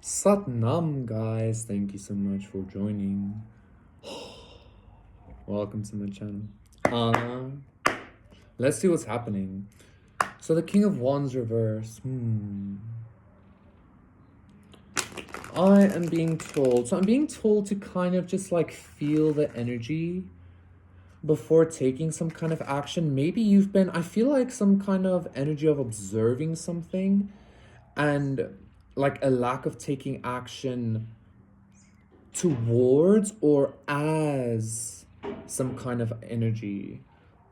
Satnam, guys. Thank you so much for joining. Welcome to my channel. Let's see what's happening. So the King of Wands reverse. I am being told. So I'm being told to kind of just like feel the energy before taking some kind of action. Maybe you've been, I feel like some kind of energy of observing something and like a lack of taking action towards or as some kind of energy,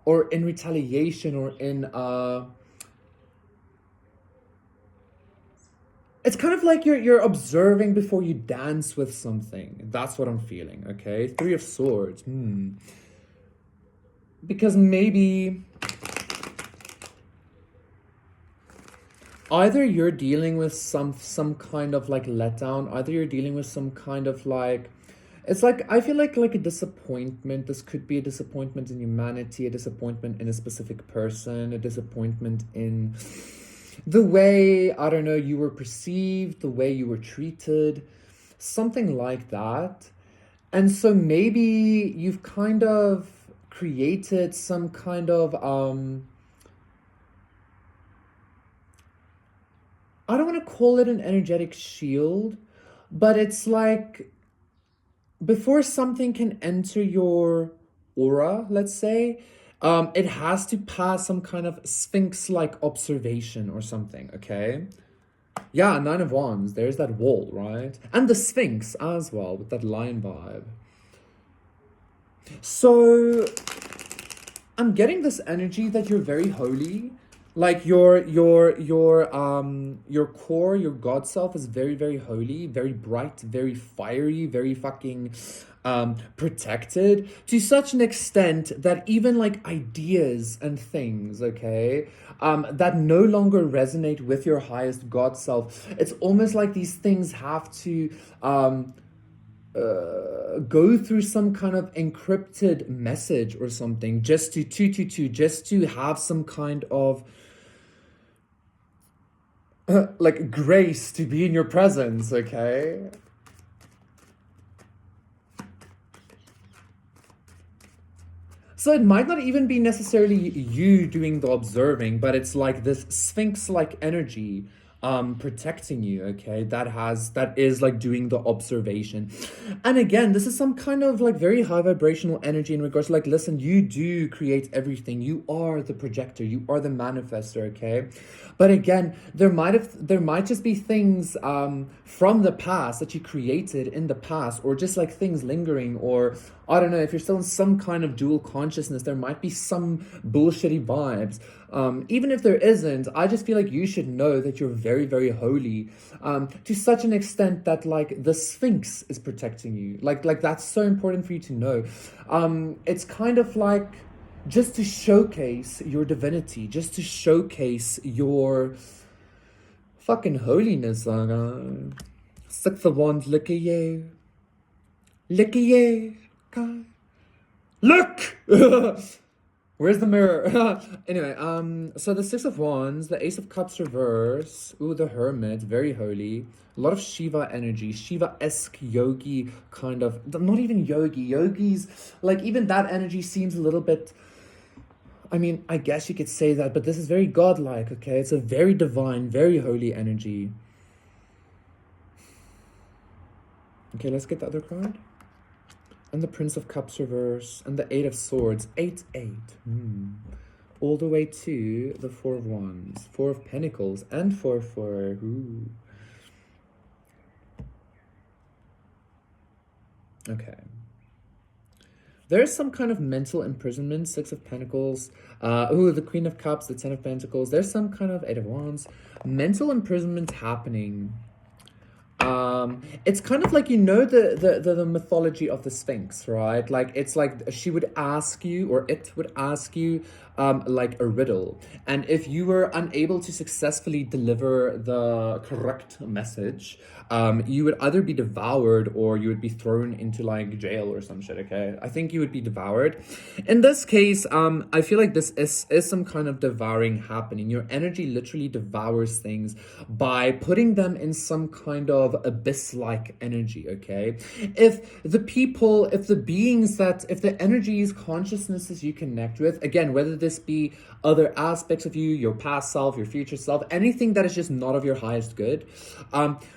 or in retaliation, or in it's kind of like you're observing before you dance with something. That's what I'm feeling. Okay, Three of Swords. Because maybe either you're dealing with some kind of like letdown, either you're dealing with some kind of like, it's like, I feel like a disappointment. This could be a disappointment in humanity, a disappointment in a specific person, a disappointment in the way, I don't know, you were perceived, the way you were treated, something like that. And so maybe you've kind of created some kind of I don't want to call it an energetic shield, but it's like before something can enter your aura, let's say, it has to pass some kind of Sphinx-like observation or something, okay? Yeah, Nine of Wands, there's that wall, right? And the Sphinx as well, with that lion vibe. So I'm getting this energy that you're very holy. Like your core, your God self is very, very holy, very bright, very fiery, very fucking protected, to such an extent that even like ideas and things, okay, that no longer resonate with your highest God self, it's almost like these things have to go through some kind of encrypted message or something, just to just to have some kind of like grace to be in your presence, okay? So it might not even be necessarily you doing the observing, but it's like this Sphinx-like energy protecting you, okay, that is like doing the observation. And again, this is some kind of like very high vibrational energy in regards to like, listen, you do create everything, you are the projector, you are the manifester, okay? But again, there might just be things from the past that you created in the past, or just like things lingering, or I don't know, if you're still in some kind of dual consciousness, there might be some bullshitty vibes. Even if there isn't, I just feel like you should know that you're very, very holy, to such an extent that like the Sphinx is protecting you. Like that's so important for you to know. It's kind of like just to showcase your divinity, just to showcase your fucking holiness. Six of Wands, look at you. Look at you. God. Look! Where's the mirror? Anyway, so the Six of Wands, the Ace of Cups reverse, ooh, the Hermit, very holy. A lot of Shiva energy, Shiva-esque yogi kind of, not even yogi. Yogis, like even that energy seems a little bit, I mean, I guess you could say that, but this is very godlike, okay? It's a very divine, very holy energy. Okay, let's get the other card. And the Prince of Cups reverse, and the Eight of Swords, 8-8. All the way to the Four of Wands, Four of Pentacles, and 4-4. Ooh. Okay. There's some kind of mental imprisonment, Six of Pentacles, the Queen of Cups, the Ten of Pentacles. There's some kind of Eight of Wands. Mental imprisonment happening. It's kind of like, you know, the mythology of the Sphinx, right? Like, it's like she would ask you, or it would ask you, like a riddle. And if you were unable to successfully deliver the correct message, you would either be devoured or you would be thrown into like jail or some shit, okay? I think you would be devoured. In this case, I feel like this is some kind of devouring happening. Your energy literally devours things by putting them in some kind of abyss-like energy, okay? If the beings that, if the energies, consciousnesses you connect with, again, whether this be other aspects of you, your past self, your future self, anything that is just not of your highest good,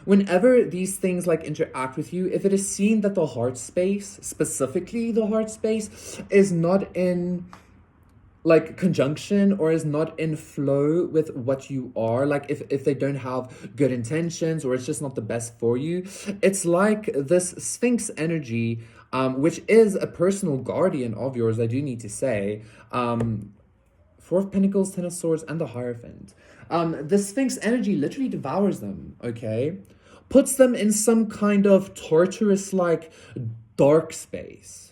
whenever these things like interact with you, if it is seen that the heart space, specifically the heart space, is not in like conjunction or is not in flow with what you are, like if they don't have good intentions or it's just not the best for you, it's like this Sphinx energy, which is a personal guardian of yours, I do need to say. Four of Pentacles, Ten of Swords, and the Hierophant. The Sphinx energy literally devours them, okay? Puts them in some kind of torturous, like, dark space.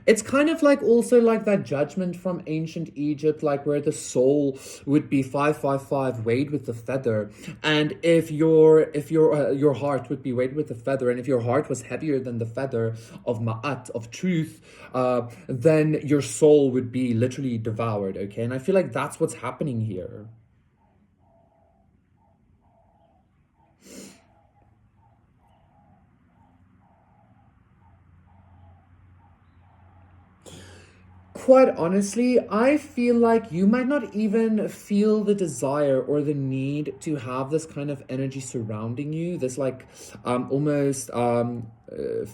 It's kind of like also like that judgment from ancient Egypt, like where the soul would be 555 weighed with the feather, and if your heart would be weighed with the feather, and if your heart was heavier than the feather of Ma'at, of truth, then your soul would be literally devoured. Okay, and I feel like that's what's happening here. Quite honestly, I feel like you might not even feel the desire or the need to have this kind of energy surrounding you. This like almost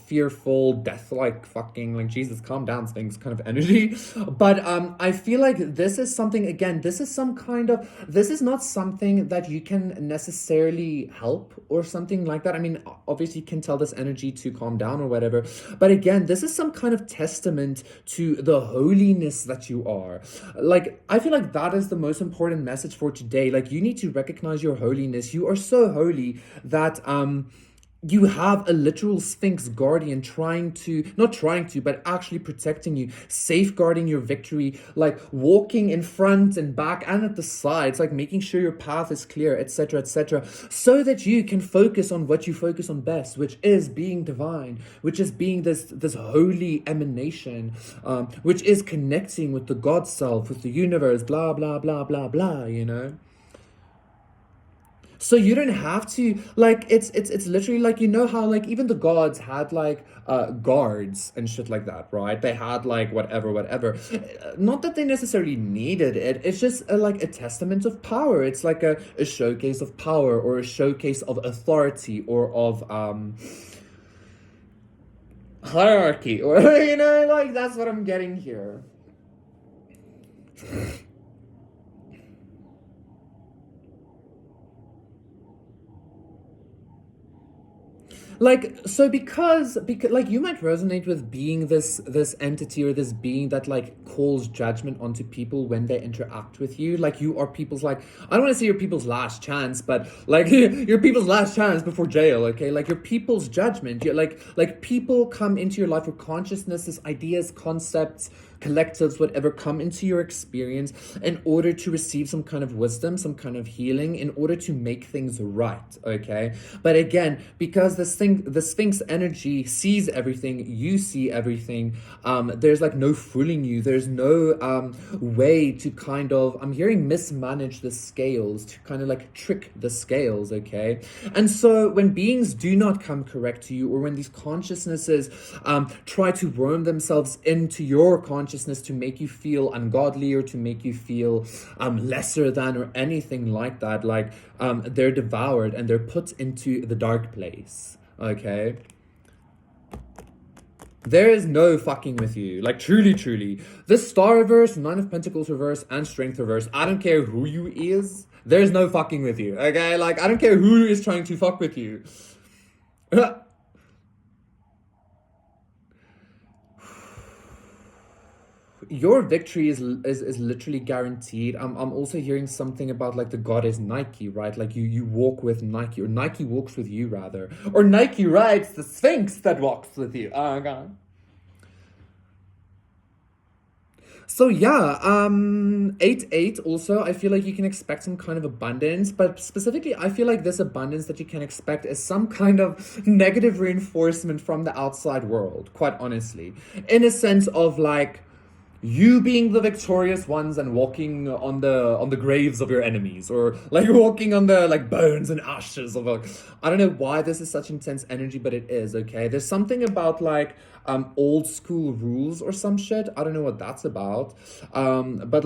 fearful, death like fucking like Jesus, calm down things kind of energy. But I feel like this is something, again, this is some kind of, this is not something that you can necessarily help or something like that. I mean, obviously you can tell this energy to calm down or whatever, but again, this is some kind of testament to the holiness that you are. Like, I feel like that is the most important message for today. Like, you need to recognize your holiness. You are so holy that you have a literal Sphinx guardian trying to, not trying to, but actually protecting you, safeguarding your victory, like walking in front and back and at the sides, like making sure your path is clear, etc., so that you can focus on what you focus on best, which is being divine, which is being this holy emanation, which is connecting with the God self, with the universe, blah, blah, blah, blah, blah, you know? So you don't have to, like, it's literally like, you know how like even the gods had like guards and shit like that, right? They had like whatever. Not that they necessarily needed it. It's just like a testament of power. It's like a showcase of power or a showcase of authority or of hierarchy, or you know, like that's what I'm getting here. Like, so because like you might resonate with being this entity or this being that like calls judgment onto people when they interact with you. Like, you are people's, like, I don't want to say you're people's last chance, but like you're people's last chance before jail. Okay, like you're people's judgment. You're like people come into your life with consciousnesses, ideas, concepts, collectives, whatever, come into your experience in order to receive some kind of wisdom, some kind of healing, in order to make things right. Okay, but again, because the Sphinx energy sees everything, you see everything, there's like no fooling you. There's no way to kind of, I'm hearing, mismanage the scales, to kind of like trick the scales. Okay, and so when beings do not come correct to you, or when these consciousnesses try to worm themselves into your consciousness to make you feel ungodly or to make you feel lesser than or anything like that, like they're devoured and they're put into the dark place. Okay, there is no fucking with you. Like, truly. This Star reverse, Nine of Pentacles reverse, and Strength reverse, I don't care who you is, there's no fucking with you. Okay, like, I don't care who is trying to fuck with you. Your victory is literally guaranteed. I'm also hearing something about like the goddess Nike, right? Like you walk with Nike, or Nike walks with you rather, or Nike rides the Sphinx that walks with you. Oh god. So yeah, 8-8 also, I feel like you can expect some kind of abundance, but specifically I feel like this abundance that you can expect is some kind of negative reinforcement from the outside world, quite honestly. In a sense of like you being the victorious ones and walking on the graves of your enemies, or like walking on the like bones and ashes of like, I don't know why this is such intense energy, but it is. Okay, there's something about like old school rules or some shit. I don't know what that's about. But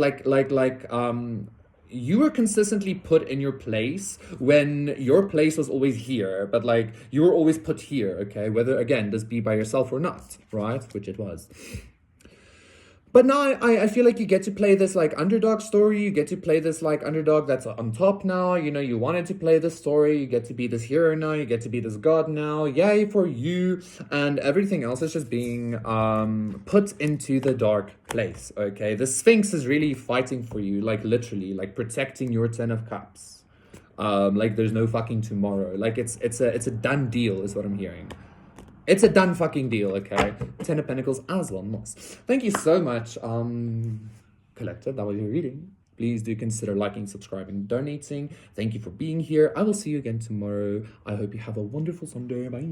you were consistently put in your place when your place was always here, but like you were always put here, okay, whether again this be by yourself or not, right, which it was. But now I feel like you get to play this like underdog story. You get to play this like underdog that's on top now. You know, you wanted to play this story. You get to be this hero now. You get to be this god now. Yay for you. And everything else is just being put into the dark place. Okay. The Sphinx is really fighting for you, like literally, like protecting your Ten of Cups. Like there's no fucking tomorrow. Like it's a done deal, is what I'm hearing. It's a done fucking deal, okay? Ten of Pentacles as well, Moss. Thank you so much, Collective. That was your reading. Please do consider liking, subscribing, donating. Thank you for being here. I will see you again tomorrow. I hope you have a wonderful Sunday. Bye.